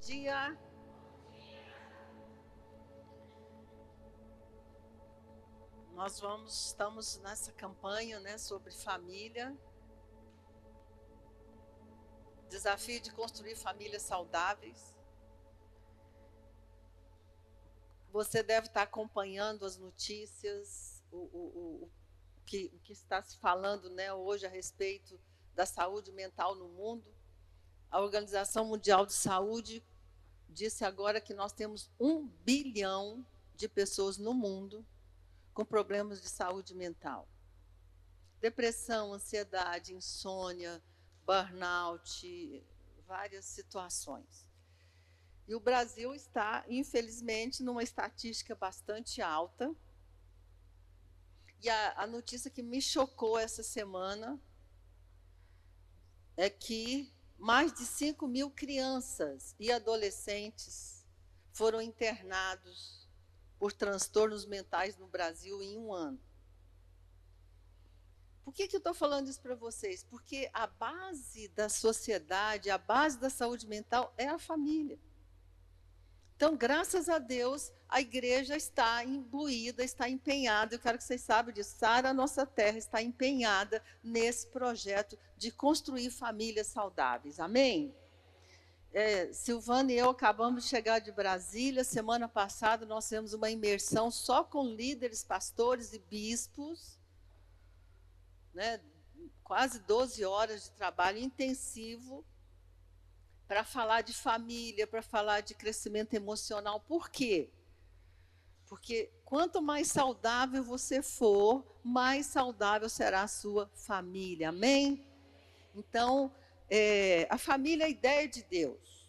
dia. Estamos nessa campanha, né, sobre família. Desafio de construir famílias saudáveis. Você deve estar acompanhando as notícias, o que está se falando, né, hoje a respeito da saúde mental no mundo. A Organização Mundial de Saúde disse agora que nós temos 1 bilhão de pessoas no mundo com problemas de saúde mental. Depressão, ansiedade, insônia, burnout, várias situações. E o Brasil está, infelizmente, numa estatística bastante alta. E a notícia que me chocou essa semana é que mais de 5.000 crianças e adolescentes foram internados por transtornos mentais no Brasil em 1 ano. Por que eu estou falando isso para vocês? Porque a base da sociedade, a base da saúde mental é a família. Então, graças a Deus, a igreja está imbuída, está empenhada, eu quero que vocês saibam disso, Sara Nossa Terra está empenhada nesse projeto de construir famílias saudáveis. Amém? Silvana e eu acabamos de chegar de Brasília. Semana passada nós fizemos uma imersão só com líderes, pastores e bispos, né, quase 12 horas de trabalho intensivo para falar de família, para falar de crescimento emocional. Por quê? Porque quanto mais saudável você for, mais saudável será a sua família. Amém? Então, a família é a ideia de Deus.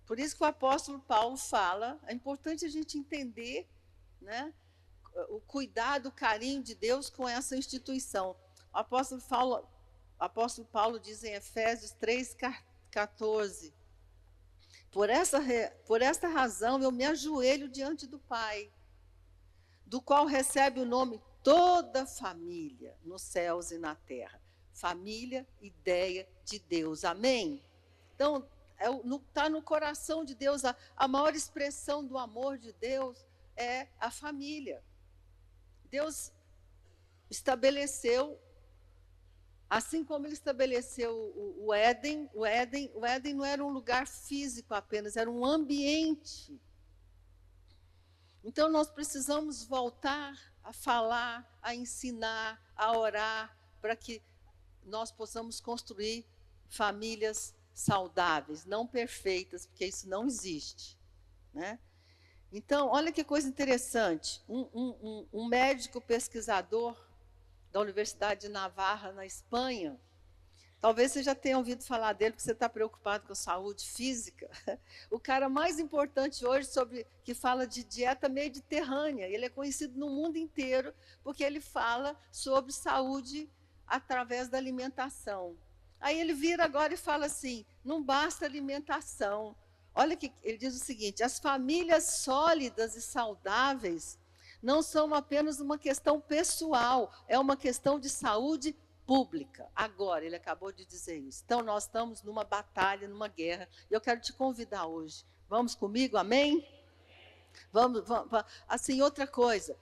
Por isso que o apóstolo Paulo fala, é importante a gente entender, né, o cuidado, o carinho de Deus com essa instituição. O apóstolo Paulo diz em Efésios 3,14: por esta razão eu me ajoelho diante do Pai, do qual recebe o nome toda família, nos céus e na terra. Família, ideia de Deus. Amém? Então, está no coração de Deus, a maior expressão do amor de Deus é a família. Deus estabeleceu, assim como ele estabeleceu o Éden não era um lugar físico apenas, era um ambiente. Então, nós precisamos voltar a falar, a ensinar, a orar, para que nós possamos construir famílias saudáveis, não perfeitas, porque isso não existe, né? Então, olha que coisa interessante, um médico pesquisador da Universidade de Navarra, na Espanha, talvez você já tenha ouvido falar dele, porque você está preocupado com a saúde física. O cara mais importante hoje que fala de dieta mediterrânea. Ele é conhecido no mundo inteiro porque ele fala sobre saúde através da alimentação. Aí ele vira agora e fala assim, não basta alimentação. Olha que ele diz o seguinte: as famílias sólidas e saudáveis não são apenas uma questão pessoal, é uma questão de saúde pública. Agora, ele acabou de dizer isso. Então, nós estamos numa batalha, numa guerra, e eu quero te convidar hoje. Vamos comigo, amém? Vamos. Assim, outra coisa,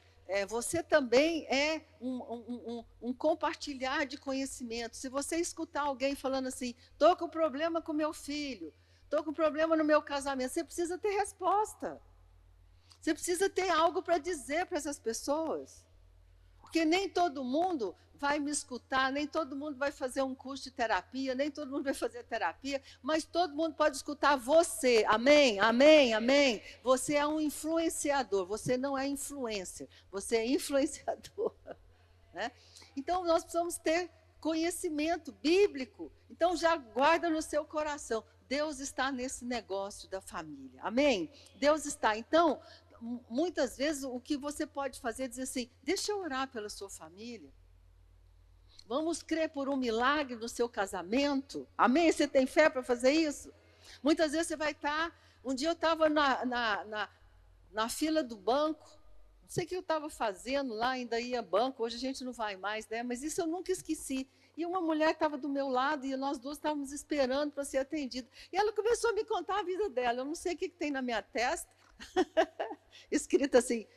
você também é um compartilhar de conhecimento. Se você escutar alguém falando assim, estou com problema com meu filho, estou com problema no meu casamento, você precisa ter resposta. Você precisa ter algo para dizer para essas pessoas. Porque nem todo mundo vai me escutar, nem todo mundo vai fazer um curso de terapia, nem todo mundo vai fazer terapia, mas todo mundo pode escutar você. Amém? Amém? Amém? Você é um influenciador, você não é influencer, você é influenciador. Né? Então, nós precisamos ter conhecimento bíblico. Então, já guarda no seu coração. Deus está nesse negócio da família. Amém? Deus está. Então, muitas vezes o que você pode fazer é dizer assim, deixa eu orar pela sua família. Vamos crer por um milagre no seu casamento. Amém? Você tem fé para fazer isso? Muitas vezes você vai estar... Um dia eu estava na fila do banco, não sei o que eu estava fazendo lá, ainda ia banco, hoje a gente não vai mais, né? Mas isso eu nunca esqueci. e uma mulher estava do meu lado, e nós duas estávamos esperando para ser atendida. E ela começou a me contar a vida dela. Eu não sei o que tem na minha testa, escrito assim,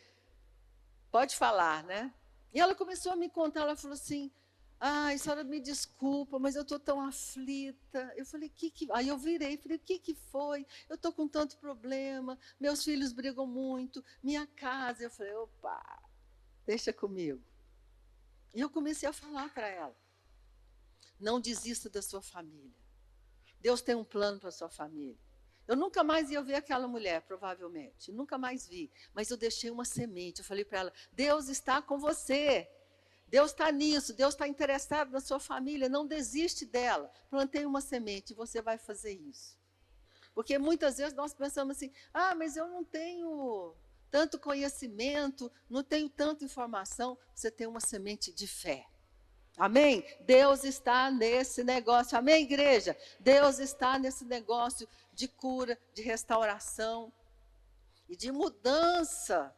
pode falar, né? E ela começou a me contar, ela falou assim, ai, senhora, me desculpa, mas eu estou tão aflita. Eu falei, Aí eu virei, falei, o que foi? Eu estou com tanto problema, meus filhos brigam muito, minha casa. Eu falei, opa, deixa comigo. E eu comecei a falar para ela, não desista da sua família. Deus tem um plano para a sua família. Eu nunca mais ia ver aquela mulher, provavelmente. Nunca mais vi. Mas eu deixei uma semente. Eu falei para ela, Deus está com você. Deus está nisso, Deus está interessado na sua família, não desiste dela. Plantei uma semente e você vai fazer isso. Porque muitas vezes nós pensamos assim, mas eu não tenho tanto conhecimento, não tenho tanta informação. Você tem uma semente de fé. Amém? Deus está nesse negócio. Amém, igreja? Deus está nesse negócio de cura, de restauração e de mudança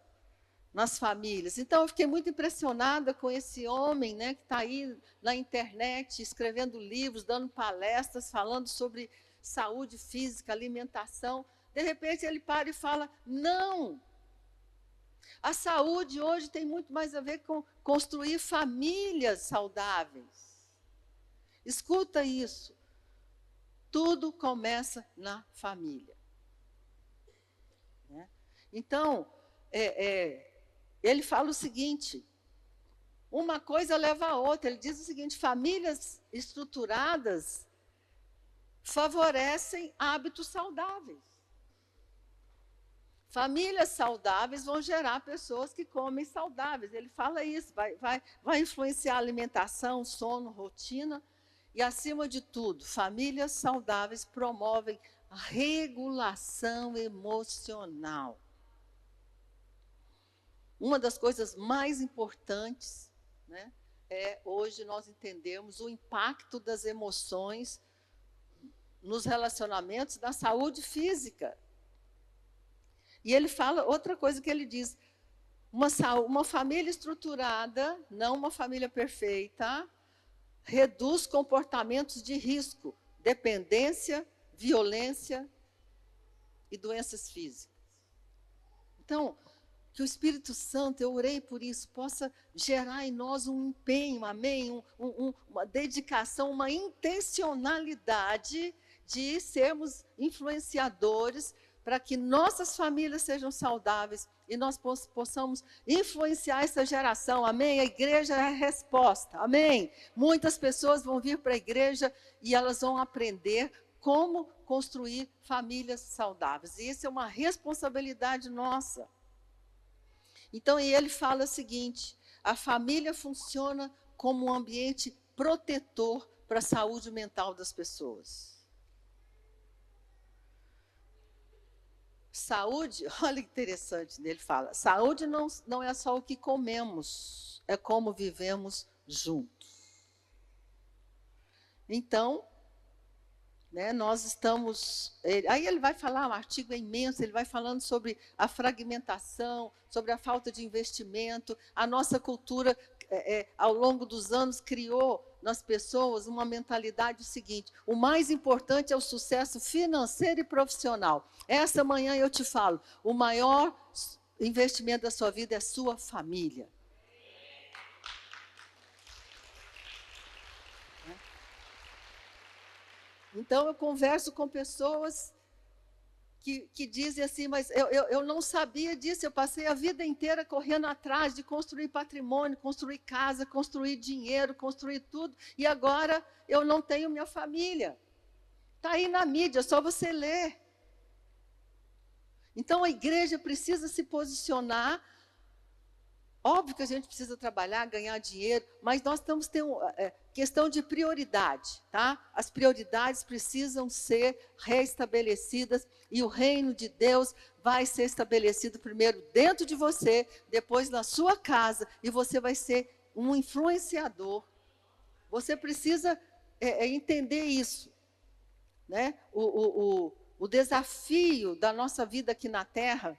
nas famílias. Então, eu fiquei muito impressionada com esse homem, né, que está aí na internet, escrevendo livros, dando palestras, falando sobre saúde física, alimentação. De repente, ele para e fala, não! A saúde hoje tem muito mais a ver com construir famílias saudáveis. Escuta isso. Tudo começa na família. Né? Então, ele fala o seguinte, uma coisa leva a outra. Ele diz o seguinte, famílias estruturadas favorecem hábitos saudáveis. Famílias saudáveis vão gerar pessoas que comem saudáveis. Ele fala isso, vai influenciar a alimentação, sono, rotina. E, acima de tudo, famílias saudáveis promovem a regulação emocional. Uma das coisas mais importantes, né, hoje nós entendemos o impacto das emoções nos relacionamentos, na saúde física. E ele fala outra coisa que ele diz, uma família estruturada, não uma família perfeita, reduz comportamentos de risco, dependência, violência e doenças físicas. Então, que o Espírito Santo, eu orei por isso, possa gerar em nós um empenho, amém? Uma dedicação, uma intencionalidade de sermos influenciadores para que nossas famílias sejam saudáveis e nós possamos influenciar essa geração, amém? A igreja é a resposta, amém? Muitas pessoas vão vir para a igreja e elas vão aprender como construir famílias saudáveis. E isso é uma responsabilidade nossa. Então, ele fala o seguinte, a família funciona como um ambiente protetor para a saúde mental das pessoas. Saúde, olha que interessante, ele fala, saúde não é só o que comemos, é como vivemos juntos. Então, né, nós estamos... Aí ele vai falar, um artigo imenso, ele vai falando sobre a fragmentação, sobre a falta de investimento. A nossa cultura, ao longo dos anos, criou nas pessoas uma mentalidade seguinte, o mais importante é o sucesso financeiro e profissional. Essa manhã eu te falo, o maior investimento da sua vida é a sua família. Então, eu converso com pessoas que dizem assim, mas eu não sabia disso, eu passei a vida inteira correndo atrás de construir patrimônio, construir casa, construir dinheiro, construir tudo, e agora eu não tenho minha família. Está aí na mídia, é só você ler. Então, a igreja precisa se posicionar. Óbvio que a gente precisa trabalhar, ganhar dinheiro, mas nós temos que ter questão de prioridade, tá? As prioridades precisam ser reestabelecidas e o reino de Deus vai ser estabelecido primeiro dentro de você, depois na sua casa, e você vai ser um influenciador. Você precisa entender isso, né? O desafio da nossa vida aqui na Terra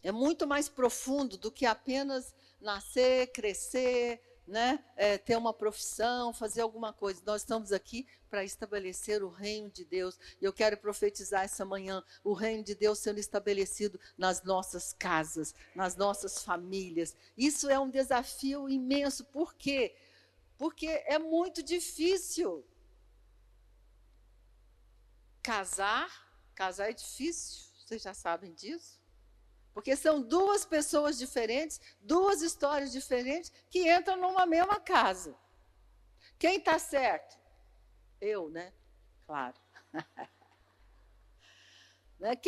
é muito mais profundo do que apenas nascer, crescer, né, ter uma profissão, fazer alguma coisa. Nós estamos aqui para estabelecer o reino de Deus. E eu quero profetizar essa manhã o reino de Deus sendo estabelecido nas nossas casas, nas nossas famílias. Isso é um desafio imenso. Por quê? Porque é muito difícil. Casar é difícil, vocês já sabem disso. Porque são duas pessoas diferentes, duas histórias diferentes que entram numa mesma casa. Quem está certo? Eu, né? Claro. Né?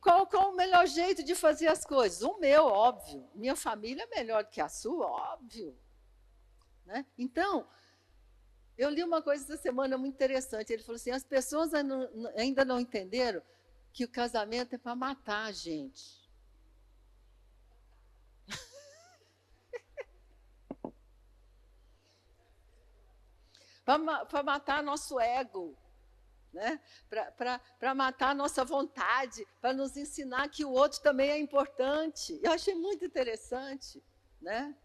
Qual o melhor jeito de fazer as coisas? O meu, óbvio. Minha família é melhor do que a sua, óbvio. Né? Então, eu li uma coisa essa semana muito interessante. Ele falou assim, as pessoas ainda não entenderam que o casamento é para matar a gente. Para matar nosso ego, né? Para matar a nossa vontade, para nos ensinar que o outro também é importante. Eu achei muito interessante, né?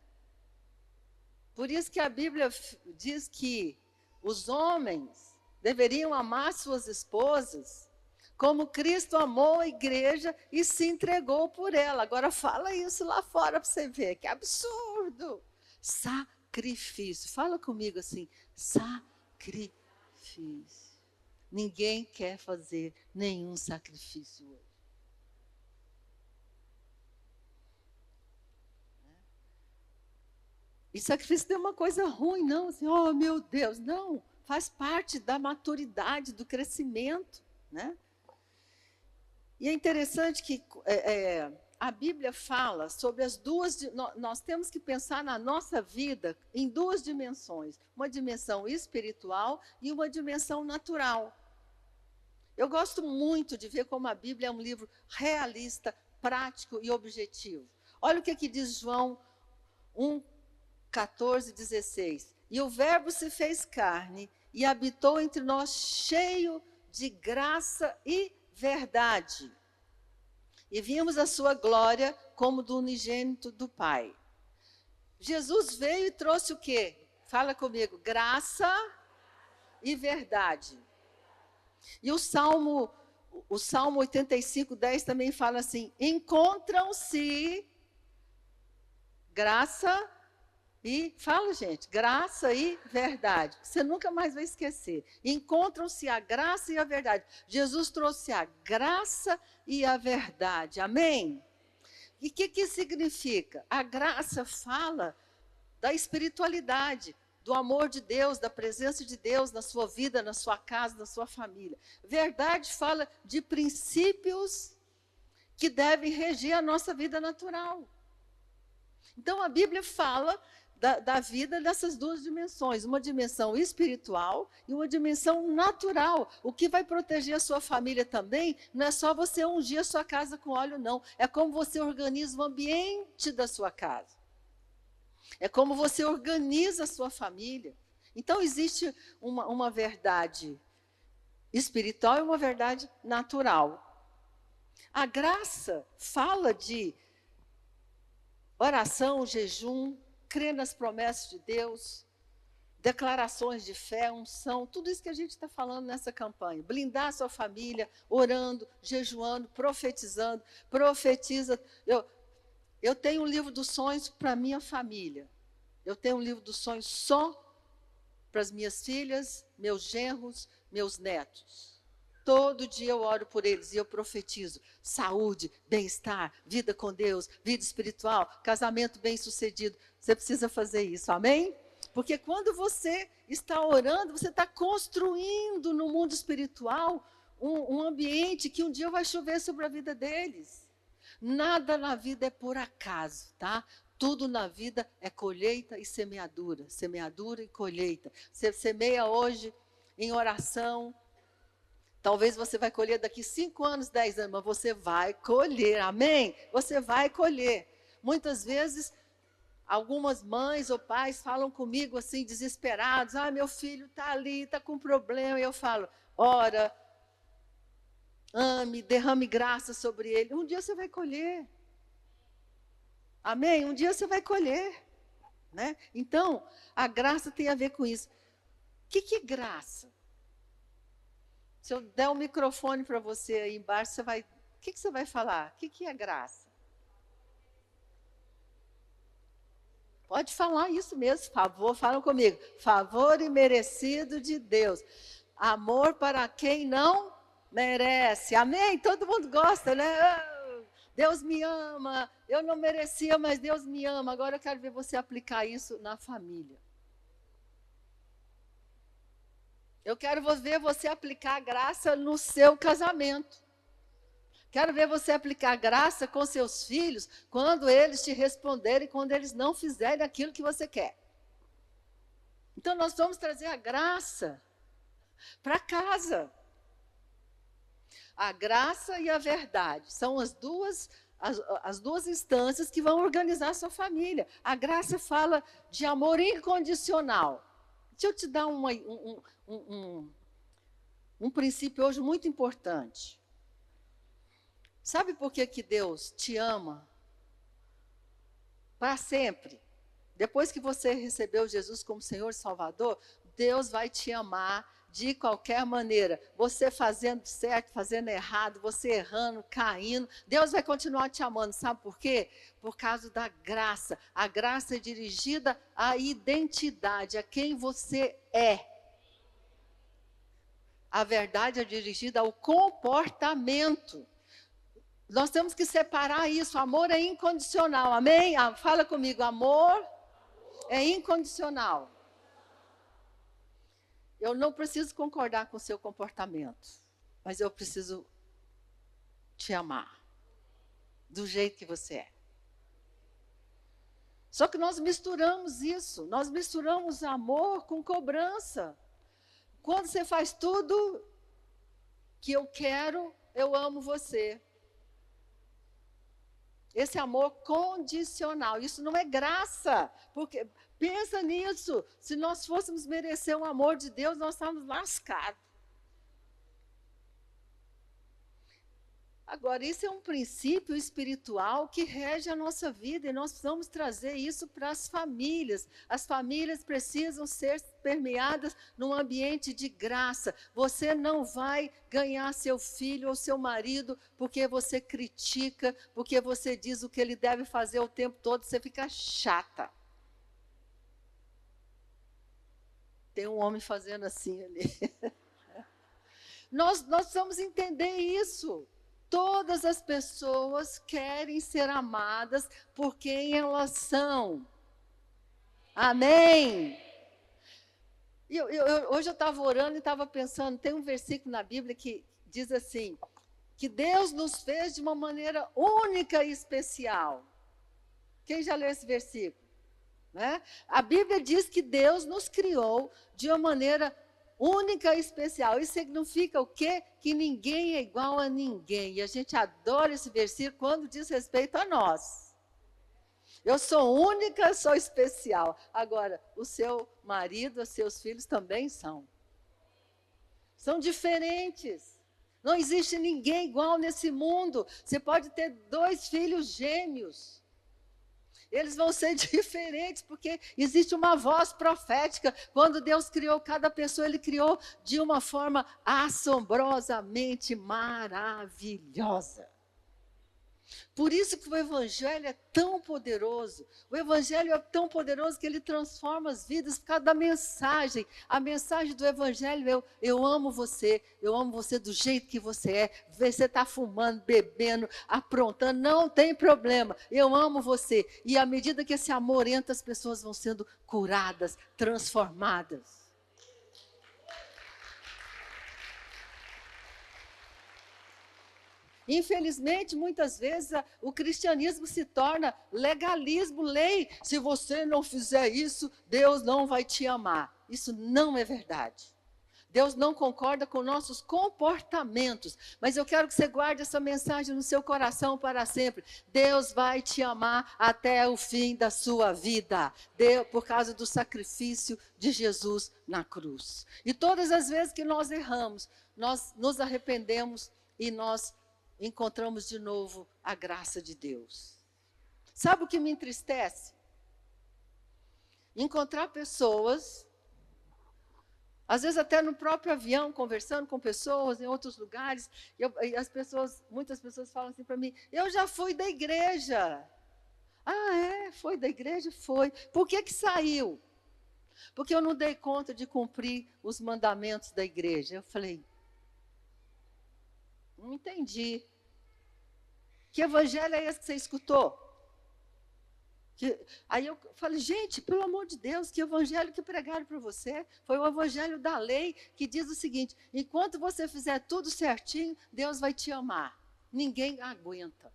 Por isso que a Bíblia diz que os homens deveriam amar suas esposas como Cristo amou a igreja e se entregou por ela. Agora fala isso lá fora para você ver, que absurdo. Sacrifício. Fala comigo assim, sacrifício. Ninguém quer fazer nenhum sacrifício hoje. E sacrifício não é uma coisa ruim, não. Assim, oh, meu Deus, não. Faz parte da maturidade, do crescimento, né? E é interessante que a Bíblia fala sobre as duas... Nós temos que pensar na nossa vida em duas dimensões. Uma dimensão espiritual e uma dimensão natural. Eu gosto muito de ver como a Bíblia é um livro realista, prático e objetivo. Olha o que diz João 1:14-16. E o Verbo se fez carne e habitou entre nós cheio de graça e verdade. E vimos a sua glória como do unigênito do Pai. Jesus veio e trouxe o quê? Fala comigo, graça e verdade. E o Salmo 85:10 também fala assim, encontram-se graça e, fala gente, graça e verdade. Você nunca mais vai esquecer. Encontram-se a graça e a verdade. Jesus trouxe a graça e a verdade. Amém? E o que significa? A graça fala da espiritualidade, do amor de Deus, da presença de Deus na sua vida, na sua casa, na sua família. Verdade fala de princípios que devem regir a nossa vida natural. Então, a Bíblia fala da vida nessas duas dimensões, uma dimensão espiritual e uma dimensão natural. O que vai proteger a sua família também não é só você ungir a sua casa com óleo, não. É como você organiza o ambiente da sua casa. É como você organiza a sua família. Então, existe uma verdade espiritual e uma verdade natural. A graça fala de oração, jejum, crer nas promessas de Deus, declarações de fé, unção, tudo isso que a gente está falando nessa campanha. Blindar a sua família, orando, jejuando, profetizando. Profetiza. Eu tenho um livro dos sonhos para a minha família. Eu tenho um livro dos sonhos só para as minhas filhas, meus genros, meus netos. Todo dia eu oro por eles e eu profetizo saúde, bem-estar, vida com Deus, vida espiritual, casamento bem-sucedido. Você precisa fazer isso, amém? Porque quando você está orando, você está construindo no mundo espiritual um ambiente que um dia vai chover sobre a vida deles. Nada na vida é por acaso, tá? Tudo na vida é colheita e semeadura e colheita. Você semeia hoje em oração, talvez você vai colher daqui 5 anos, 10 anos, mas você vai colher, amém? Você vai colher. Muitas vezes, algumas mães ou pais falam comigo assim, desesperados, meu filho está ali, está com problema, e eu falo, ora, ame, derrame graça sobre ele, um dia você vai colher. Amém? Um dia você vai colher. né? Então, a graça tem a ver com isso. O que é graça? Se eu der um microfone para você aí embaixo, o que você vai falar? O que é graça? Pode falar isso mesmo, favor, falam comigo. Favor imerecido de Deus. Amor para quem não merece. Amém? Todo mundo gosta, né? Deus me ama, eu não merecia, mas Deus me ama. Agora eu quero ver você aplicar isso na família. Eu quero ver você aplicar graça no seu casamento. Quero ver você aplicar graça com seus filhos quando eles te responderem, quando eles não fizerem aquilo que você quer. Então nós vamos trazer a graça para casa. A graça e a verdade são as duas instâncias que vão organizar a sua família. A graça fala de amor incondicional. Deixa eu te dar um princípio hoje muito importante. Sabe por que Deus te ama para sempre? Depois que você recebeu Jesus como Senhor e Salvador, Deus vai te amar de qualquer maneira. Você fazendo certo, fazendo errado, você errando, caindo, Deus vai continuar te amando. Sabe por quê? Por causa da graça. A graça é dirigida à identidade, a quem você é. A verdade é dirigida ao comportamento. Nós temos que separar isso. Amor é incondicional, amém? Fala comigo, amor é incondicional. Eu não preciso concordar com o seu comportamento, mas eu preciso te amar, do jeito que você é. Só que nós misturamos isso, nós misturamos amor com cobrança. Quando você faz tudo que eu quero, eu amo você. Esse amor condicional, isso não é graça, porque pensa nisso, se nós fôssemos merecer o amor de Deus, nós estávamos lascados. Agora, isso é um princípio espiritual que rege a nossa vida e nós precisamos trazer isso para as famílias. As famílias precisam ser permeadas num ambiente de graça. Você não vai ganhar seu filho ou seu marido porque você critica, porque você diz o que ele deve fazer o tempo todo, você fica chata. Tem um homem fazendo assim ali. Nós precisamos entender isso. Todas as pessoas querem ser amadas por quem elas são. Amém? Hoje eu estava orando e estava pensando, tem um versículo na Bíblia que diz assim, que Deus nos fez de uma maneira única e especial. Quem já leu esse versículo? Né? A Bíblia diz que Deus nos criou de uma maneira única e especial. Isso significa o quê? Que ninguém é igual a ninguém. E a gente adora esse versículo quando diz respeito a nós. Eu sou única, sou especial. Agora, o seu marido, os seus filhos também são. São diferentes. Não existe ninguém igual nesse mundo. Você pode ter 2 filhos gêmeos. Eles vão ser diferentes, porque existe uma voz profética. Quando Deus criou cada pessoa, Ele criou de uma forma assombrosamente maravilhosa. Por isso que o Evangelho é tão poderoso. O Evangelho é tão poderoso que ele transforma as vidas por causa da mensagem. A mensagem do Evangelho é: eu amo você do jeito que você é. Você está fumando, bebendo, aprontando, não tem problema. Eu amo você. E à medida que esse amor entra, as pessoas vão sendo curadas, transformadas. Infelizmente, muitas vezes, o cristianismo se torna legalismo, lei. Se você não fizer isso, Deus não vai te amar. Isso não é verdade. Deus não concorda com nossos comportamentos. Mas eu quero que você guarde essa mensagem no seu coração para sempre. Deus vai te amar até o fim da sua vida. Por causa do sacrifício de Jesus na cruz. E todas as vezes que nós erramos, nós nos arrependemos e nós encontramos de novo a graça de Deus. Sabe o que me entristece? encontrar pessoas, às vezes até no próprio avião, conversando com pessoas em outros lugares, e muitas pessoas falam assim para mim, eu já fui da igreja. Ah, é? Foi da igreja? Foi. Por que saiu? Porque eu não dei conta de cumprir os mandamentos da igreja. Eu falei, não entendi. Que evangelho é esse que você escutou? Aí eu falei, gente, pelo amor de Deus, que evangelho que pregaram para você? Foi o evangelho da lei que diz o seguinte, enquanto você fizer tudo certinho, Deus vai te amar. Ninguém aguenta.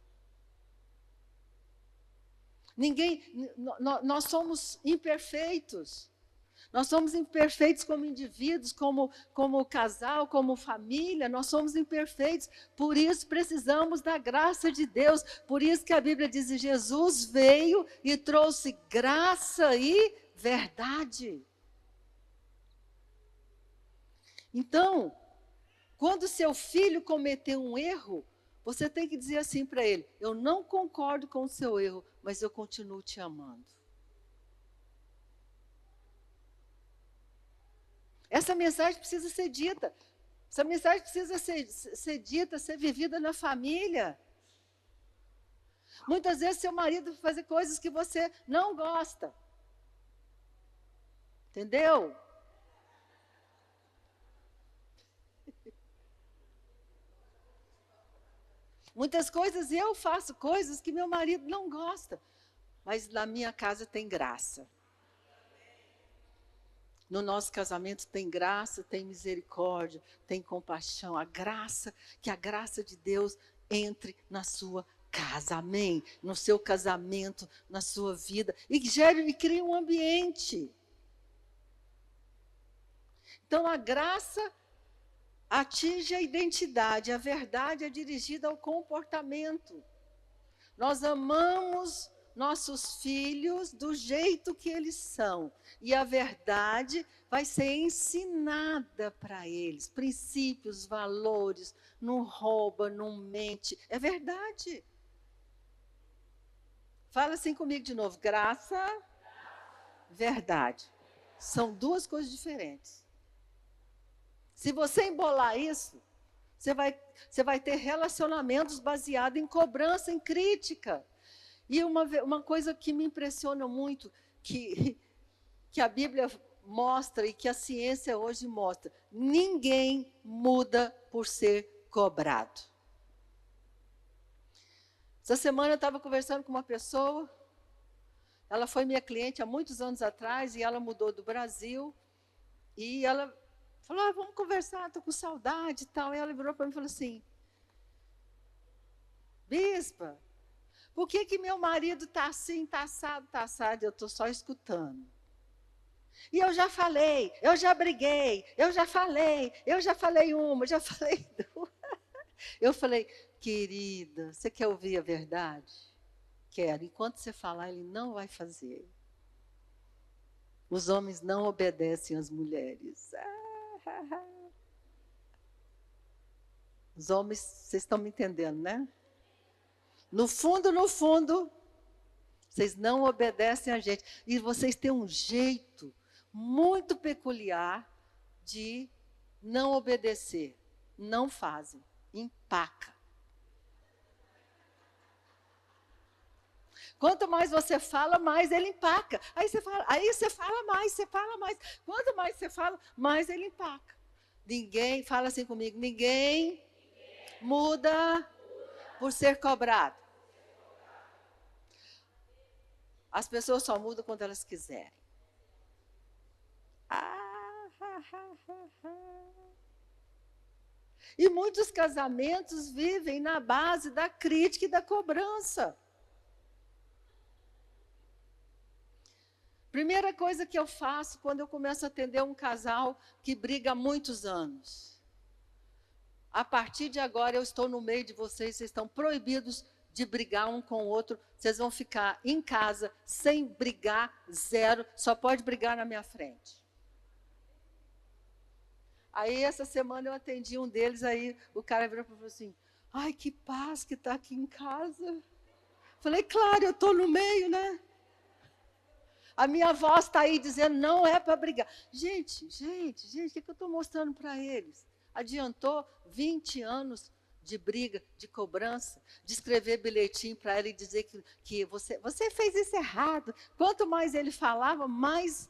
Nós somos imperfeitos. Nós somos imperfeitos como indivíduos, como casal, como família, nós somos imperfeitos, por isso precisamos da graça de Deus, por isso que a Bíblia diz que Jesus veio e trouxe graça e verdade. Então, quando seu filho cometeu um erro, você tem que dizer assim para ele, eu não concordo com o seu erro, mas eu continuo te amando. Essa mensagem precisa ser dita. Essa mensagem precisa ser dita, ser vivida na família. Muitas vezes seu marido vai fazer coisas que você não gosta. Entendeu? Muitas coisas eu faço coisas que meu marido não gosta. Mas na minha casa tem graça. No nosso casamento tem graça, tem misericórdia, tem compaixão. Que a graça de Deus entre na sua casa, amém? No seu casamento, na sua vida. E crie um ambiente. Então a graça atinge a identidade, a verdade é dirigida ao comportamento. Nós amamos nossos filhos do jeito que eles são. E a verdade vai ser ensinada para eles. Princípios, valores, não rouba, não mente. É verdade. Fala assim comigo de novo. Graça, verdade. São duas coisas diferentes. Se você embolar isso, você vai ter relacionamentos baseados em cobrança, em crítica. E uma coisa que me impressiona muito, que a Bíblia mostra e que a ciência hoje mostra, ninguém muda por ser cobrado. Essa semana eu estava conversando com uma pessoa, ela foi minha cliente há muitos anos atrás, e ela mudou do Brasil, e ela falou, vamos conversar, estou com saudade e tal. E ela virou para mim e falou assim, bispa, por que meu marido está assim, está assado, eu estou só escutando. E eu já falei, eu já briguei, eu já falei uma, já falei duas. Eu falei, querida, você quer ouvir a verdade? Quero. Enquanto você falar, ele não vai fazer. Os homens não obedecem às mulheres. Os homens, vocês estão me entendendo, né? No fundo, vocês não obedecem a gente. E vocês têm um jeito muito peculiar de não obedecer. Não fazem. Empaca. Quanto mais você fala, mais ele empaca. Aí você fala mais. Quanto mais você fala, mais ele empaca. Ninguém, fala assim comigo, ninguém muda por ser cobrado. As pessoas só mudam quando elas quiserem. E muitos casamentos vivem na base da crítica e da cobrança. Primeira coisa que eu faço quando eu começo a atender um casal que briga há muitos anos. A partir de agora eu estou no meio de vocês estão proibidos de brigar um com o outro. Vocês vão ficar em casa sem brigar, zero, só pode brigar na minha frente. Aí essa semana eu atendi um deles, aí o cara virou para mim e falou assim, ai, que paz que está aqui em casa. Falei, claro, eu estou no meio, né? A minha voz está aí dizendo, não é para brigar. Gente, o que eu estou mostrando para eles? Adiantou 20 anos de briga, de cobrança, de escrever bilhetinho para ela e dizer que você fez isso errado. Quanto mais ele falava, mais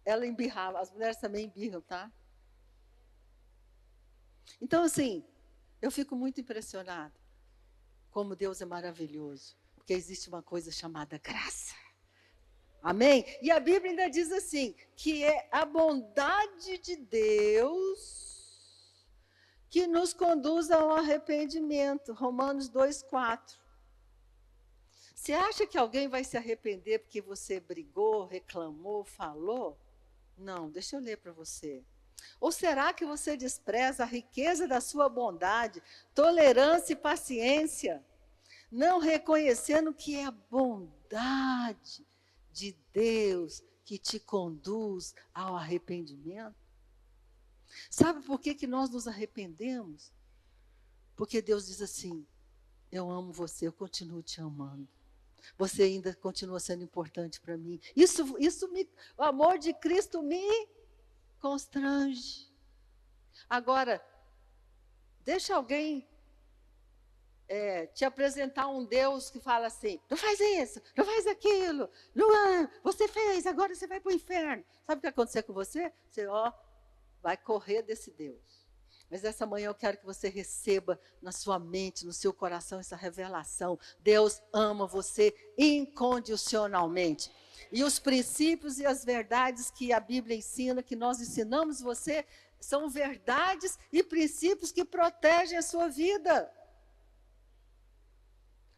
ela embirrava. As mulheres também embirram, tá? Então, assim, eu fico muito impressionada como Deus é maravilhoso, porque existe uma coisa chamada graça. Amém? E a Bíblia ainda diz assim, que é a bondade de Deus que nos conduz ao arrependimento. Romanos 2:4. Você acha que alguém vai se arrepender porque você brigou, reclamou, falou? Não, deixa eu ler para você. Ou será que você despreza a riqueza da sua bondade, tolerância e paciência, não reconhecendo que é a bondade de Deus que te conduz ao arrependimento? Sabe por que nós nos arrependemos? Porque Deus diz assim, eu amo você, eu continuo te amando. Você ainda continua sendo importante para mim. O amor de Cristo me constrange. Agora, deixa alguém te apresentar um Deus que fala assim, não faz isso, não faz aquilo, não, você fez, agora você vai para o inferno. Sabe o que vai acontecer com você? Você vai correr desse Deus. Mas essa manhã eu quero que você receba na sua mente, no seu coração, essa revelação. Deus ama você incondicionalmente. E os princípios e as verdades que a Bíblia ensina, que nós ensinamos você, são verdades e princípios que protegem a sua vida.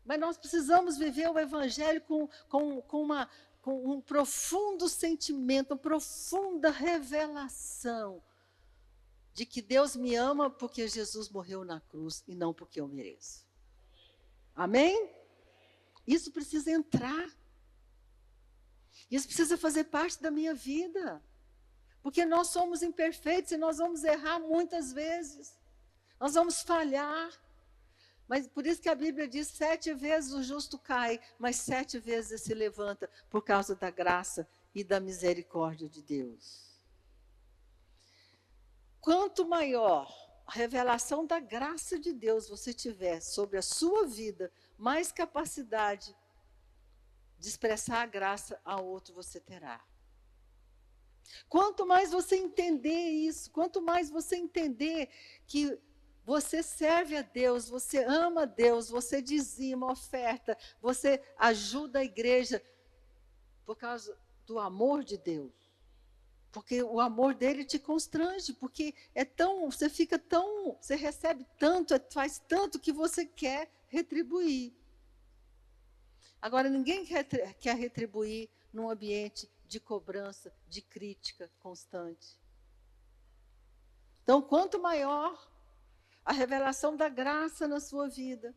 Mas nós precisamos viver o Evangelho com um profundo sentimento, uma profunda revelação de que Deus me ama porque Jesus morreu na cruz e não porque eu mereço. Amém? Isso precisa entrar. Isso precisa fazer parte da minha vida. Porque nós somos imperfeitos e nós vamos errar muitas vezes. Nós vamos falhar. Mas por isso que a Bíblia diz, 7 vezes o justo cai, mas 7 vezes se levanta por causa da graça e da misericórdia de Deus. Quanto maior a revelação da graça de Deus você tiver sobre a sua vida, mais capacidade de expressar a graça a outro você terá. Quanto mais você entender isso, quanto mais você entender que você serve a Deus, você ama a Deus, você dizima, oferta, você ajuda a igreja por causa do amor de Deus. Porque o amor dele te constrange, porque você recebe tanto, faz tanto que você quer retribuir. Agora, ninguém quer retribuir num ambiente de cobrança, de crítica constante. Então, quanto maior a revelação da graça na sua vida,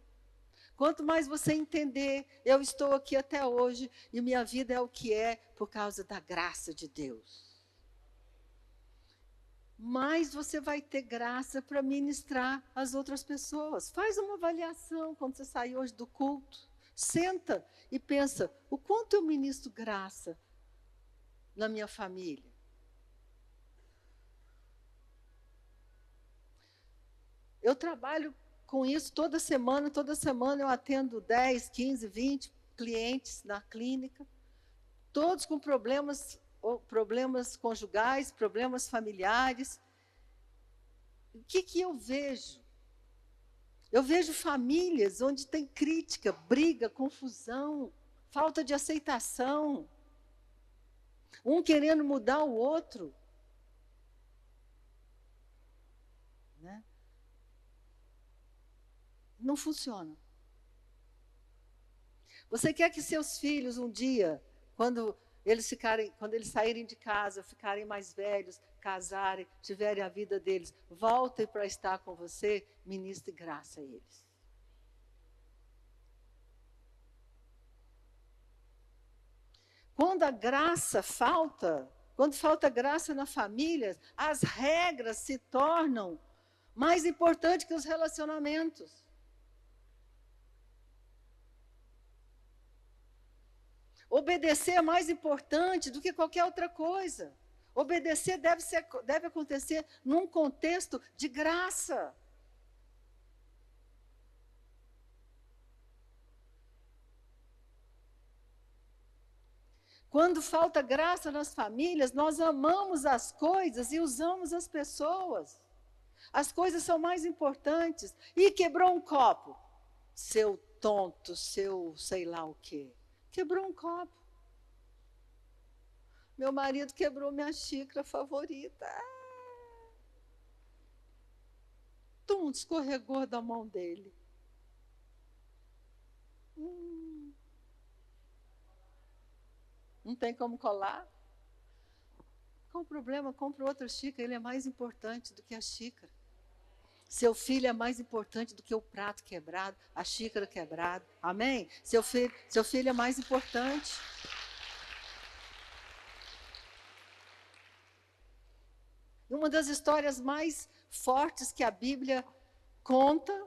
quanto mais você entender, eu estou aqui até hoje e minha vida é o que é por causa da graça de Deus. Mais você vai ter graça para ministrar às outras pessoas. Faz uma avaliação quando você sair hoje do culto. Senta e pensa, o quanto eu ministro graça na minha família? Eu trabalho com isso toda semana eu atendo 10, 15, 20 clientes na clínica, todos com problemas conjugais, problemas familiares. O que eu vejo? Eu vejo famílias onde tem crítica, briga, confusão, falta de aceitação. Um querendo mudar o outro. Né? Não funciona. Você quer que seus filhos um dia, quando eles saírem de casa, ficarem mais velhos, casarem, tiverem a vida deles, voltem para estar com você, ministre graça a eles. Quando a graça falta, quando falta graça na família, as regras se tornam mais importantes que os relacionamentos. Obedecer é mais importante do que qualquer outra coisa. Obedecer deve acontecer num contexto de graça. Quando falta graça nas famílias, nós amamos as coisas e usamos as pessoas. As coisas são mais importantes. E quebrou um copo. Seu tonto, seu sei lá o quê. Quebrou um copo. Meu marido quebrou minha xícara favorita. Tum, escorregou da mão dele. Não tem como colar. Qual o problema? Compre outra xícara, ele é mais importante do que a xícara. Seu filho é mais importante do que o prato quebrado, a xícara quebrada. Amém? Seu filho é mais importante. E uma das histórias mais fortes que a Bíblia conta,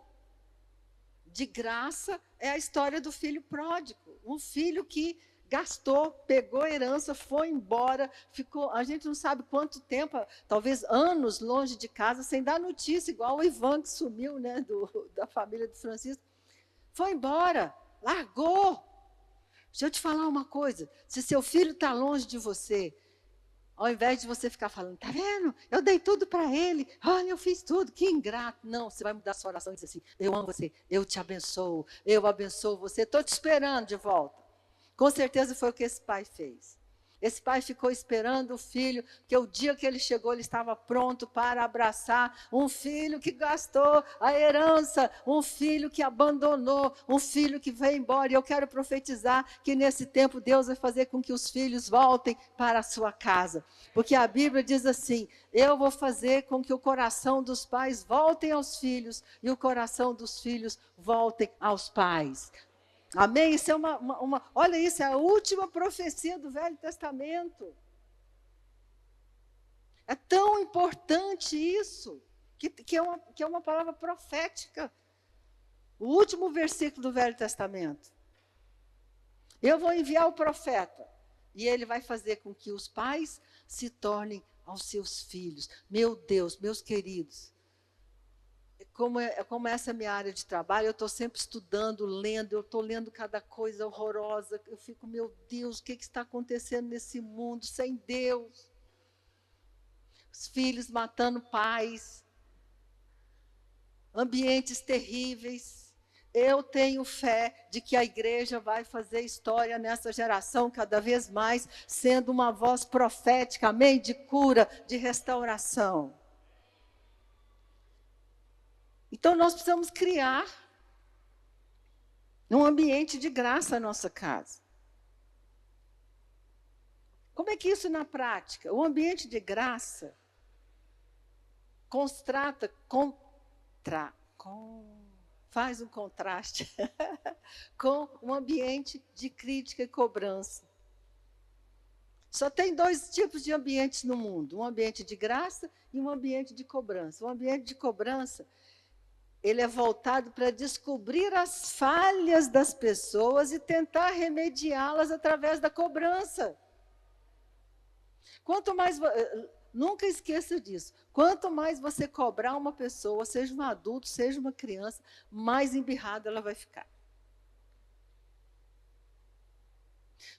de graça, é a história do filho pródigo. Um filho que gastou, pegou a herança, foi embora, ficou, a gente não sabe quanto tempo, talvez anos longe de casa, sem dar notícia, igual o Ivan que sumiu, né, da família do Francisco. Foi embora, largou. Deixa eu te falar uma coisa, se seu filho está longe de você, ao invés de você ficar falando, tá vendo? Eu dei tudo para ele, olha, eu fiz tudo, que ingrato. Não, você vai mudar sua oração e dizer assim, eu amo você, eu te abençoo, eu abençoo você, estou te esperando de volta. Com certeza foi o que esse pai fez. Esse pai ficou esperando o filho, que o dia que ele chegou, ele estava pronto para abraçar um filho que gastou a herança, um filho que abandonou, um filho que veio embora. E eu quero profetizar que nesse tempo Deus vai fazer com que os filhos voltem para a sua casa. Porque a Bíblia diz assim, eu vou fazer com que o coração dos pais voltem aos filhos e o coração dos filhos voltem aos pais. Amém? Isso é olha isso, é a última profecia do Velho Testamento. É tão importante isso, que é uma palavra profética. O último versículo do Velho Testamento. Eu vou enviar o profeta, e ele vai fazer com que os pais se tornem aos seus filhos. Meu Deus, meus queridos. Como essa é a minha área de trabalho, eu estou sempre estudando, lendo, eu estou lendo cada coisa horrorosa, eu fico, meu Deus, o que está acontecendo nesse mundo sem Deus? Os filhos matando pais, ambientes terríveis. Eu tenho fé de que a igreja vai fazer história nessa geração, cada vez mais, sendo uma voz profética, amém? De cura, de restauração. Então, nós precisamos criar um ambiente de graça na nossa casa. Como é que isso na prática? O ambiente de graça faz um contraste com um ambiente de crítica e cobrança. Só tem dois tipos de ambientes no mundo, um ambiente de graça e um ambiente de cobrança. O ambiente de cobrança, ele é voltado para descobrir as falhas das pessoas e tentar remediá-las através da cobrança. Nunca esqueça disso. Quanto mais você cobrar uma pessoa, seja um adulto, seja uma criança, mais embirrada ela vai ficar.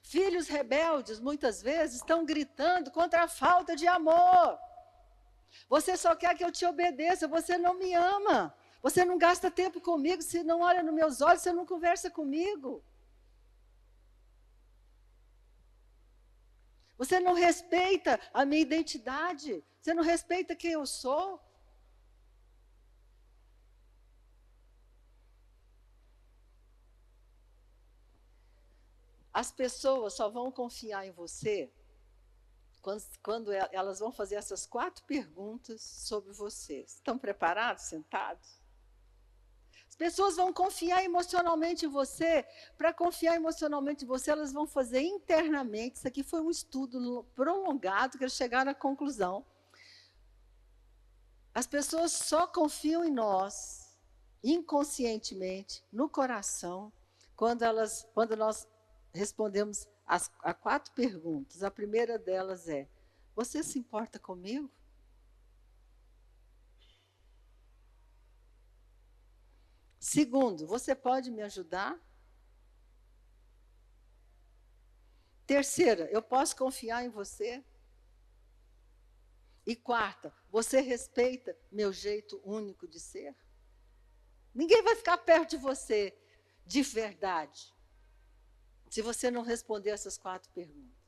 Filhos rebeldes, muitas vezes, estão gritando contra a falta de amor. Você só quer que eu te obedeça, você não me ama. Você não gasta tempo comigo, você não olha nos meus olhos, você não conversa comigo. Você não respeita a minha identidade, você não respeita quem eu sou. As pessoas só vão confiar em você quando elas vão fazer essas 4 perguntas sobre você. Estão preparados, sentados? As pessoas vão confiar emocionalmente em você. Para confiar emocionalmente em você, elas vão fazer internamente. Isso aqui foi um estudo prolongado, que eles chegaram à conclusão. As pessoas só confiam em nós, inconscientemente, no coração, quando nós respondemos há 4 perguntas. A primeira delas é: você se importa comigo? Segundo, você pode me ajudar? Terceira, eu posso confiar em você? E quarta, você respeita meu jeito único de ser? Ninguém vai ficar perto de você de verdade se você não responder essas 4 perguntas.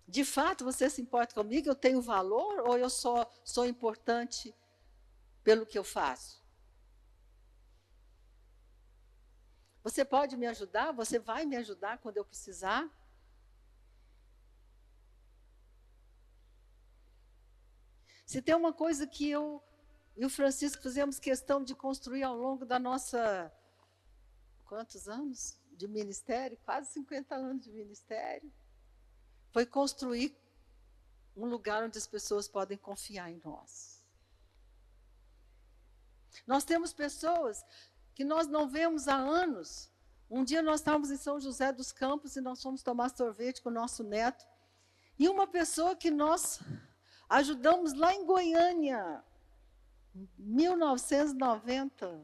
De fato, você se importa comigo? Eu tenho valor ou eu só sou importante pelo que eu faço? Você pode me ajudar? Você vai me ajudar quando eu precisar? Se tem uma coisa que eu e o Francisco fizemos questão de construir ao longo da nossa... Quantos anos de ministério? Quase 50 anos de ministério. Foi construir um lugar onde as pessoas podem confiar em nós. Nós temos pessoas que nós não vemos há anos. Um dia nós estávamos em São José dos Campos e nós fomos tomar sorvete com o nosso neto. E uma pessoa que nós ajudamos lá em Goiânia, 1990,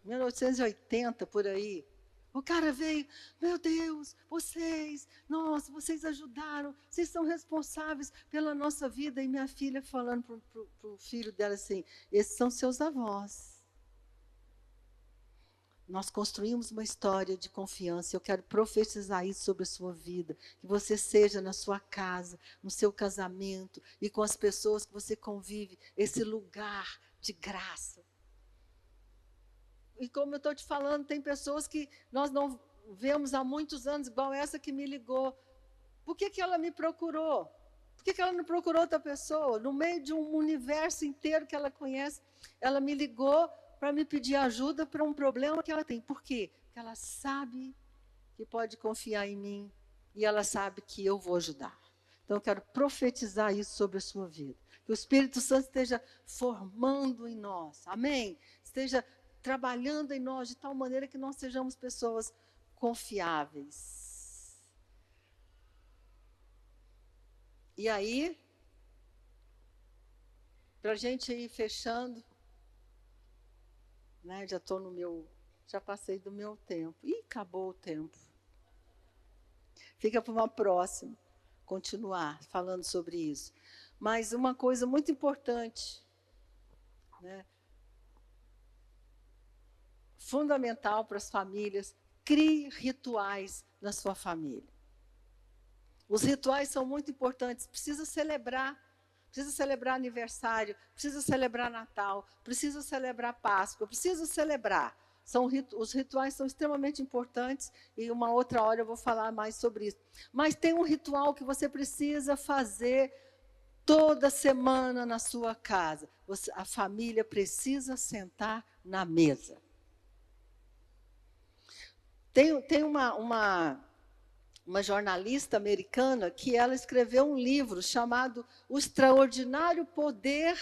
1980, por aí. O cara veio: meu Deus, nossa, vocês ajudaram, vocês são responsáveis pela nossa vida. E minha filha falando para o filho dela assim: esses são seus avós. Nós construímos uma história de confiança. Eu quero profetizar isso sobre a sua vida. Que você seja na sua casa, no seu casamento e com as pessoas que você convive, esse lugar de graça. E como eu estou te falando, tem pessoas que nós não vemos há muitos anos, igual essa que me ligou. Por que ela me procurou? Por que ela não procurou outra pessoa? No meio de um universo inteiro que ela conhece, ela me ligou para me pedir ajuda para um problema que ela tem. Por quê? Porque ela sabe que pode confiar em mim e ela sabe que eu vou ajudar. Então, eu quero profetizar isso sobre a sua vida. Que o Espírito Santo esteja formando em nós, amém? Esteja trabalhando em nós de tal maneira que nós sejamos pessoas confiáveis. E aí, para a gente ir fechando, né, já passei do meu tempo. Ih, acabou o tempo. Fica para uma próxima, continuar falando sobre isso. Mas uma coisa muito importante, né, fundamental para as famílias: crie rituais na sua família. Os rituais são muito importantes. Precisa celebrar aniversário, precisa celebrar Natal, precisa celebrar Páscoa, precisa celebrar. Os rituais são extremamente importantes e uma outra hora eu vou falar mais sobre isso. Mas tem um ritual que você precisa fazer toda semana na sua casa. A família precisa sentar na mesa. Tem uma jornalista americana que ela escreveu um livro chamado O Extraordinário Poder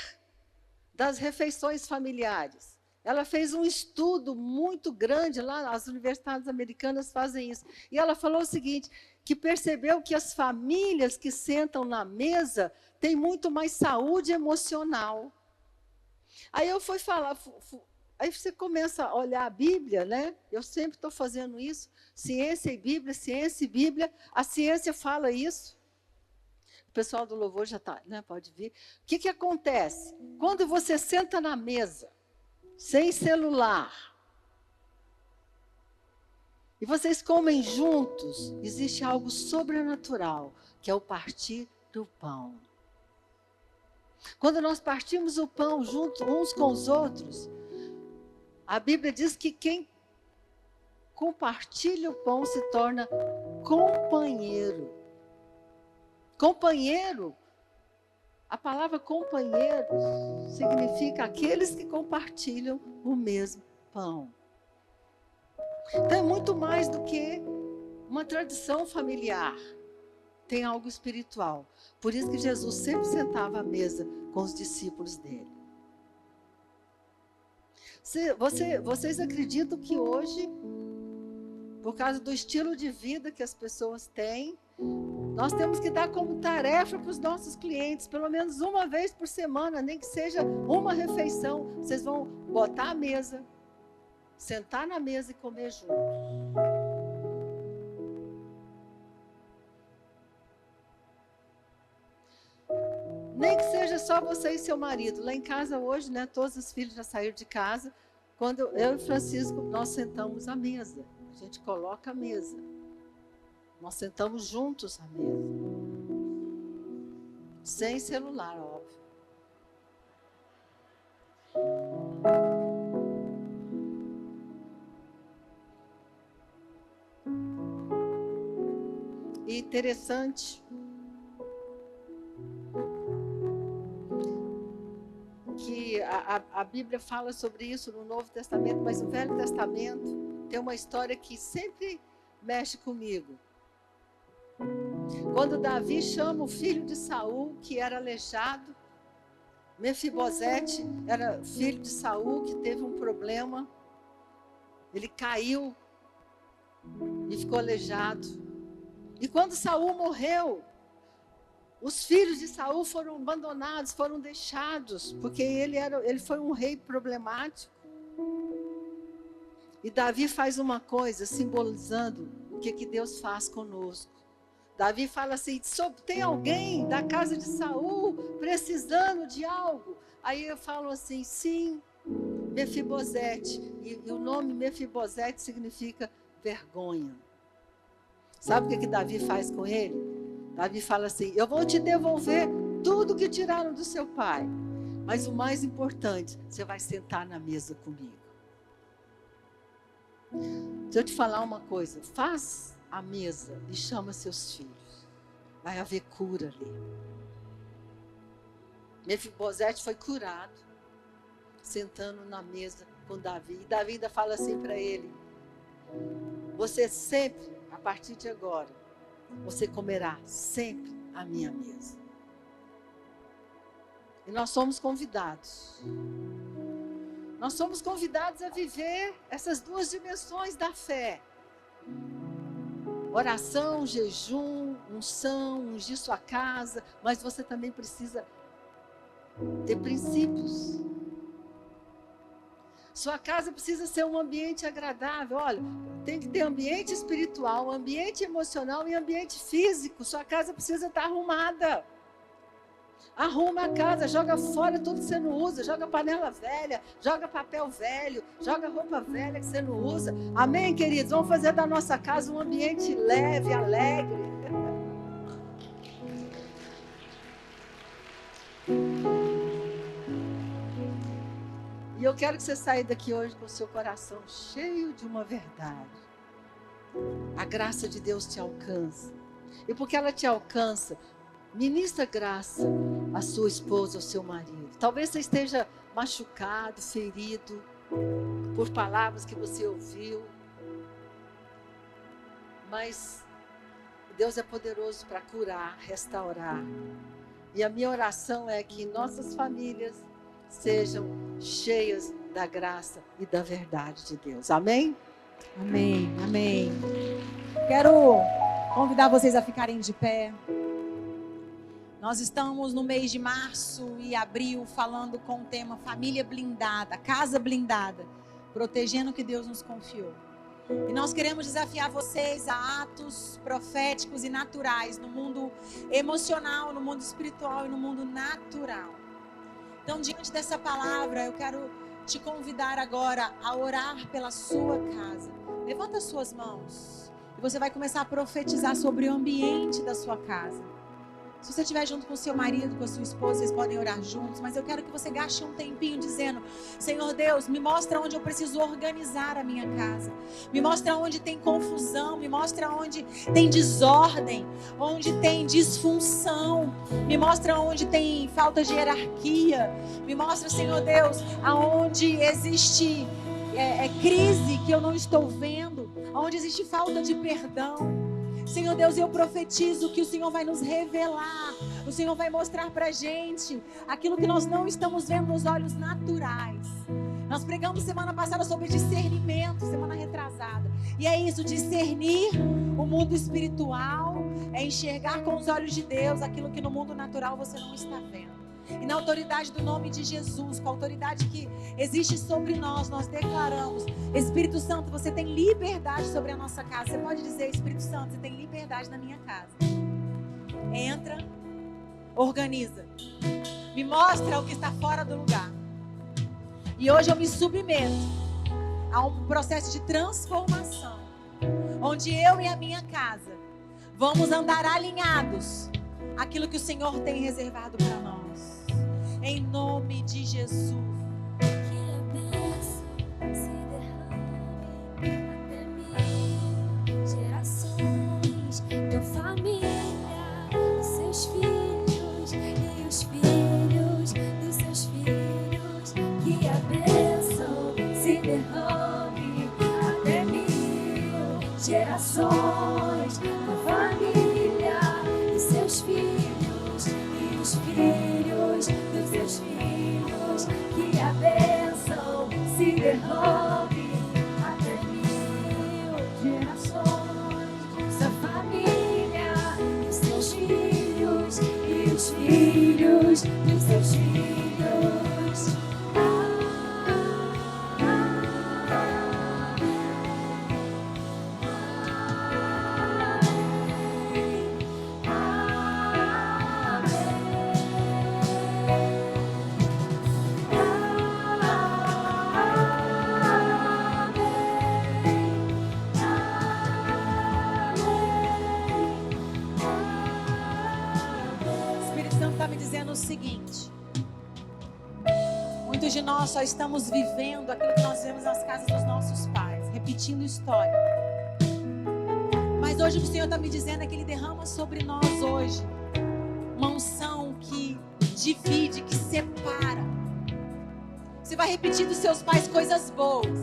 das Refeições Familiares. Ela fez um estudo muito grande lá, as universidades americanas fazem isso. E ela falou o seguinte, que percebeu que as famílias que sentam na mesa têm muito mais saúde emocional. Aí eu fui falar... Aí você começa a olhar a Bíblia, né? Eu sempre estou fazendo isso. Ciência e Bíblia, ciência e Bíblia. A ciência fala isso. O pessoal do louvor já está, né? Pode vir. O que acontece? Quando você senta na mesa, sem celular, e vocês comem juntos, existe algo sobrenatural, que é o partir do pão. Quando nós partimos o pão juntos uns com os outros, a Bíblia diz que quem compartilha o pão se torna companheiro. Companheiro, a palavra companheiro significa aqueles que compartilham o mesmo pão. Então é muito mais do que uma tradição familiar. Tem algo espiritual. Por isso que Jesus sempre sentava à mesa com os discípulos dele. Vocês acreditam que hoje por causa do estilo de vida que as pessoas têm. Nós temos que dar como tarefa para os nossos clientes, pelo menos uma vez por semana, nem que seja uma refeição. Vocês vão botar a mesa, sentar na mesa e comer juntos. Nem que seja só você e seu marido. Lá em casa hoje, né, todos os filhos já saíram de casa. Quando eu e Francisco, nós sentamos à mesa. A gente coloca a mesa. Nós sentamos juntos à mesa. Sem celular, óbvio. E interessante que a Bíblia fala sobre isso no Novo Testamento, mas no Velho Testamento tem uma história que sempre mexe comigo. Quando Davi chama o filho de Saul, que era aleijado, Mefibosete era filho de Saul, que teve um problema, ele caiu e ficou aleijado. E quando Saul morreu, os filhos de Saul foram abandonados, foram deixados, porque ele foi um rei problemático. E Davi faz uma coisa simbolizando o que Deus faz conosco. Davi fala assim: tem alguém da casa de Saul precisando de algo? Aí eu falo assim: sim, Mefibosete. E o nome Mefibosete significa vergonha. Sabe o que Davi faz com ele? Davi fala assim: eu vou te devolver tudo que tiraram do seu pai. Mas o mais importante, você vai sentar na mesa comigo. Deixa eu te falar uma coisa. Faz a mesa e chama seus filhos. Vai haver cura ali. Mefibosete foi curado, sentando na mesa com Davi. E Davi ainda fala assim para ele: você sempre, a partir de agora, você comerá sempre à minha mesa. E nós somos convidados. Nós somos convidados a viver essas duas dimensões da fé. Oração, jejum, unção, ungir sua casa, mas você também precisa ter princípios. Sua casa precisa ser um ambiente agradável. Olha, tem que ter ambiente espiritual, ambiente emocional e ambiente físico. Sua casa precisa estar arrumada. Arruma a casa, joga fora tudo que você não usa, joga panela velha, joga papel velho, joga roupa velha que você não usa. Amém, queridos? Vamos fazer da nossa casa um ambiente leve, alegre. E eu quero que você saia daqui hoje com o seu coração cheio de uma verdade. A graça de Deus te alcança. E porque ela te alcança, ministra graça à sua esposa, ao seu marido. Talvez você esteja machucado, ferido por palavras que você ouviu. Mas Deus é poderoso para curar, restaurar. E a minha oração é que nossas famílias sejam cheias da graça e da verdade de Deus. Amém? Amém, amém. Quero convidar vocês a ficarem de pé. Nós estamos no mês de março e abril falando com o tema família blindada, casa blindada, protegendo o que Deus nos confiou. E nós queremos desafiar vocês a atos proféticos e naturais no mundo emocional, no mundo espiritual e no mundo natural. Então, diante dessa palavra, eu quero te convidar agora a orar pela sua casa. Levanta as suas mãos e você vai começar a profetizar sobre o ambiente da sua casa. Se você estiver junto com o seu marido, com a sua esposa, vocês podem orar juntos, mas eu quero que você gaste um tempinho dizendo: Senhor Deus, me mostra onde eu preciso organizar a minha casa, me mostra onde tem confusão, me mostra onde tem desordem, onde tem disfunção, me mostra onde tem falta de hierarquia, me mostra, Senhor Deus, aonde existe crise que eu não estou vendo, onde existe falta de perdão. Senhor Deus, eu profetizo que o Senhor vai nos revelar, o Senhor vai mostrar pra gente aquilo que nós não estamos vendo nos olhos naturais. Nós pregamos semana passada sobre discernimento, semana retrasada. E é isso, discernir o mundo espiritual, é enxergar com os olhos de Deus aquilo que no mundo natural você não está vendo. E na autoridade do nome de Jesus, com a autoridade que existe sobre nós, nós declaramos: Espírito Santo, você tem liberdade sobre a nossa casa. Você pode dizer: Espírito Santo, você tem liberdade na minha casa. Entra, organiza, me mostra o que está fora do lugar. E hoje eu me submeto a um processo de transformação, onde eu e a minha casa vamos andar alinhados àquilo que o Senhor tem reservado para nós. Em nome de Jesus. Que a bênção se derrame até mil gerações, tua família, os seus filhos e os filhos dos seus filhos. Que a bênção se derrame até mil gerações, tua família e seus filhos e os filhos dos seus filhos. Que a bênção se derrame até mil gerações, sua família e seus filhos e os filhos dos seus filhos. O seguinte: muitos de nós só estamos vivendo aquilo que nós vemos nas casas dos nossos pais, repetindo história. Mas hoje o Senhor está me dizendo é que Ele derrama sobre nós hoje uma unção que divide, que separa. Você vai repetir dos seus pais coisas boas,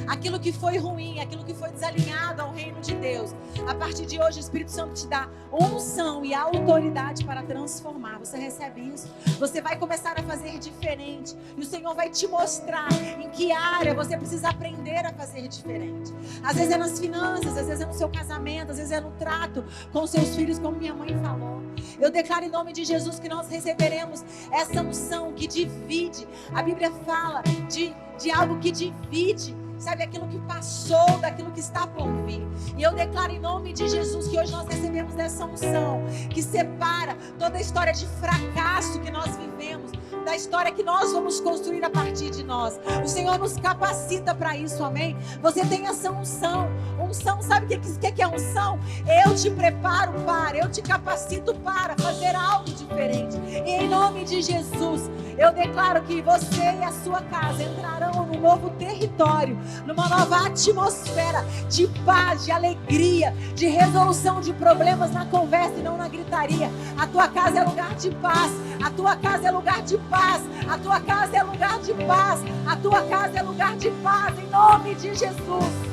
aquilo que foi ruim, aquilo que foi desalinhado ao reino de Deus. A partir de hoje o Espírito Santo te dá unção e autoridade para transformar. Você recebe isso? Você vai começar a fazer diferente. E o Senhor vai te mostrar em que área você precisa aprender a fazer diferente. Às vezes é nas finanças, às vezes é no seu casamento, às vezes é no trato com seus filhos, como minha mãe falou. Eu declaro em nome de Jesus que nós receberemos essa unção que divide. A Bíblia fala de algo que divide. Sabe, aquilo que passou, daquilo que está por vir. E eu declaro em nome de Jesus que hoje nós recebemos dessa unção que separa toda a história de fracasso que nós vivemos da história que nós vamos construir a partir de nós. O Senhor nos capacita para isso, amém? Você tem essa unção. Unção, sabe o que é unção? Eu te preparo para, eu te capacito para fazer algo diferente. E em nome de Jesus, eu declaro que você e a sua casa entrarão num novo território, numa nova atmosfera de paz, de alegria, de resolução de problemas na conversa e não na gritaria. A tua casa é lugar de paz, a tua casa é lugar de paz, a tua casa é lugar de paz, a tua casa é lugar de paz, em nome de Jesus.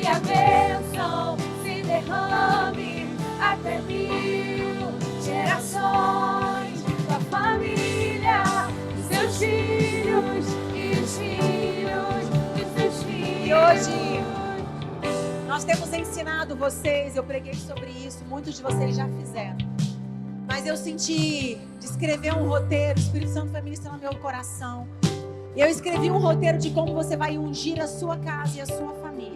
A bênção se derrame até mil gerações, da família, dos seus filhos e os filhos dos seus filhos. E hoje nós temos ensinado vocês, eu preguei sobre isso, muitos de vocês já fizeram. Mas eu senti de escrever um roteiro, o Espírito Santo foi ministrando no meu coração. E eu escrevi um roteiro de como você vai ungir a sua casa e a sua família.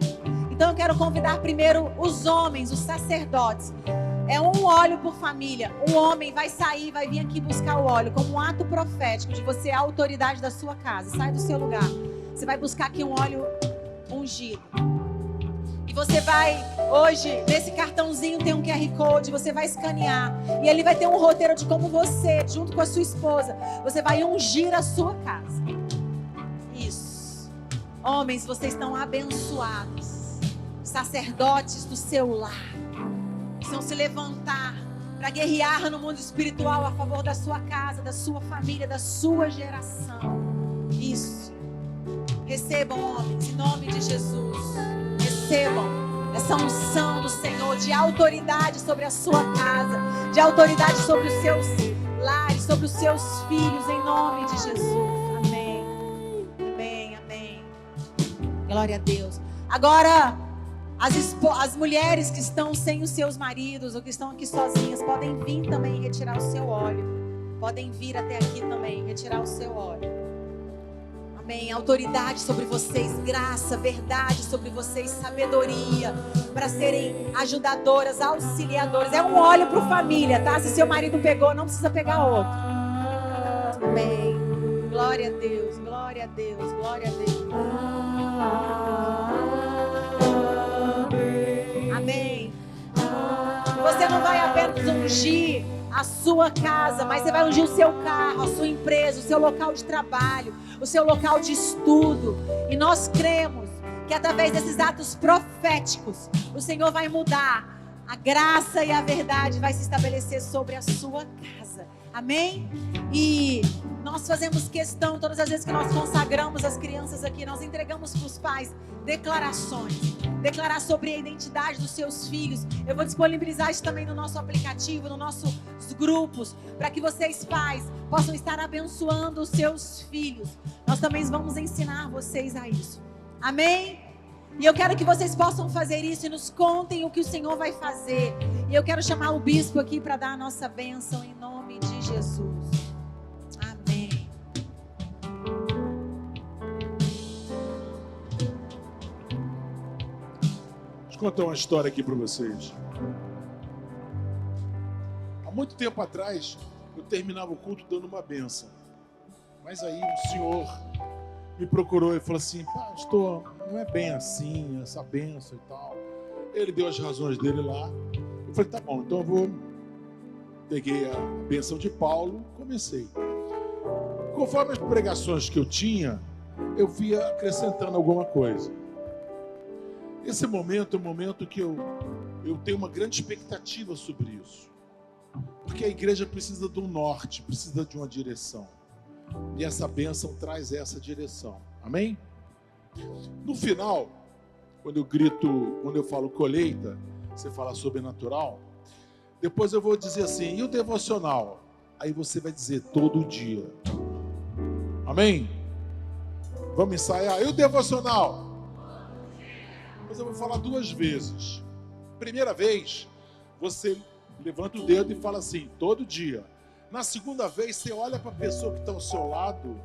Então eu quero convidar primeiro os homens, os sacerdotes. É um óleo por família. Um homem vai sair, vai vir aqui buscar o óleo como um ato profético de você, a autoridade da sua casa. Sai do seu lugar. Você vai buscar aqui um óleo ungido. E você vai, hoje, nesse cartãozinho tem um QR Code, você vai escanear. E ele vai ter um roteiro de como você, junto com a sua esposa, você vai ungir a sua casa. Isso. Homens, vocês estão abençoados. Sacerdotes do seu lar, que vão se levantar para guerrear no mundo espiritual a favor da sua casa, da sua família, da sua geração. Isso. Recebam, homens, em nome de Jesus. Recebam essa unção do Senhor de autoridade sobre a sua casa, de autoridade sobre os seus lares, sobre os seus filhos, em nome de Jesus. Amém. Amém, amém. Glória a Deus. Agora, as mulheres que estão sem os seus maridos ou que estão aqui sozinhas, podem vir também retirar o seu óleo. Podem vir até aqui também retirar o seu óleo. Amém. Autoridade sobre vocês, graça, verdade sobre vocês, sabedoria, para serem ajudadoras, auxiliadoras. É um óleo para família, tá? Se seu marido pegou, não precisa pegar outro. Amém. Glória a Deus, glória a Deus, glória a Deus. Amém. Você não vai apenas ungir a sua casa, mas você vai ungir o seu carro, a sua empresa, o seu local de trabalho, o seu local de estudo. E nós cremos que através desses atos proféticos, o Senhor vai mudar. A graça e a verdade vai se estabelecer sobre a sua casa. Amém? E nós fazemos questão, todas as vezes que nós consagramos as crianças aqui, nós entregamos para os pais declarações. Declarar sobre a identidade dos seus filhos. Eu vou disponibilizar isso também no nosso aplicativo, nos nossos grupos, para que vocês, pais, possam estar abençoando os seus filhos. Nós também vamos ensinar vocês a isso. Amém? E eu quero que vocês possam fazer isso e nos contem o que o Senhor vai fazer. E eu quero chamar o bispo aqui para dar a nossa bênção em nome de Jesus. Amém. Deixa eu contar uma história aqui para vocês. Há muito tempo atrás, eu terminava o culto dando uma bênção. Mas aí um senhor me procurou e falou assim: pastor, não é bem assim, essa bênção e tal. Ele deu as razões dele lá. Eu falei: tá bom, então eu vou. Peguei a bênção de Paulo, comecei. Conforme as pregações que eu tinha, eu via acrescentando alguma coisa. Esse momento é um momento que eu tenho uma grande expectativa sobre isso. Porque a igreja precisa de um norte, precisa de uma direção. E essa bênção traz essa direção. Amém? No final, quando eu falo colheita, você fala sobrenatural, depois eu vou dizer assim: e o devocional? Aí você vai dizer todo dia. Amém? Vamos ensaiar. E o devocional? Mas eu vou falar 2 vezes. Primeira vez, você levanta o dedo e fala assim, todo dia. Na segunda vez, você olha para a pessoa que está ao seu lado.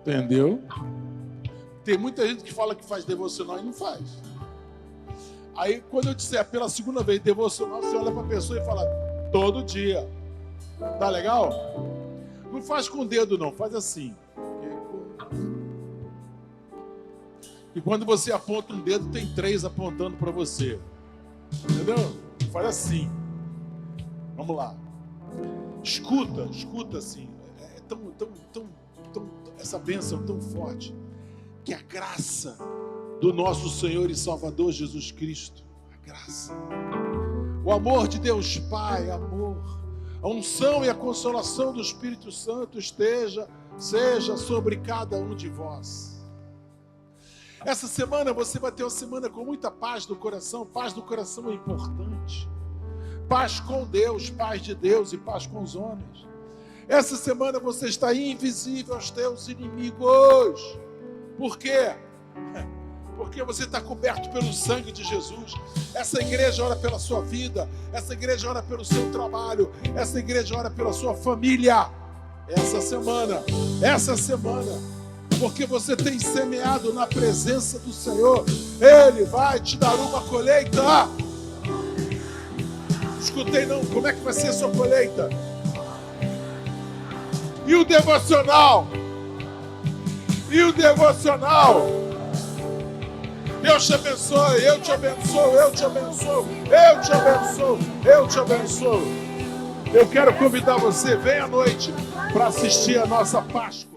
Entendeu? Tem muita gente que fala que faz devocional e não faz. Aí, quando eu disser pela segunda vez devocional, você olha para a pessoa e fala, todo dia. Tá legal? Não faz com o dedo, não. Faz assim. E quando você aponta um dedo, tem 3 apontando para você. Entendeu? Faz assim. Vamos lá. Escuta assim. É tão, essa bênção é tão forte. Que a graça do nosso Senhor e Salvador Jesus Cristo, a graça, o amor de Deus Pai, amor, a unção e a consolação do Espírito Santo seja sobre cada um de vós. Essa semana você vai ter uma semana com muita paz no coração. Paz do coração é importante. Paz com Deus, paz de Deus e paz com os homens. Essa semana você está invisível aos teus inimigos. Por quê? Porque você está coberto pelo sangue de Jesus. Essa igreja ora pela sua vida. Essa igreja ora pelo seu trabalho. Essa igreja ora pela sua família. Essa semana. Porque você tem semeado na presença do Senhor. Ele vai te dar uma colheita. Escutei não, como é que vai ser a sua colheita? E o devocional? Deus te abençoe, eu te abençoo. Eu quero convidar você, vem à noite para assistir a nossa Páscoa.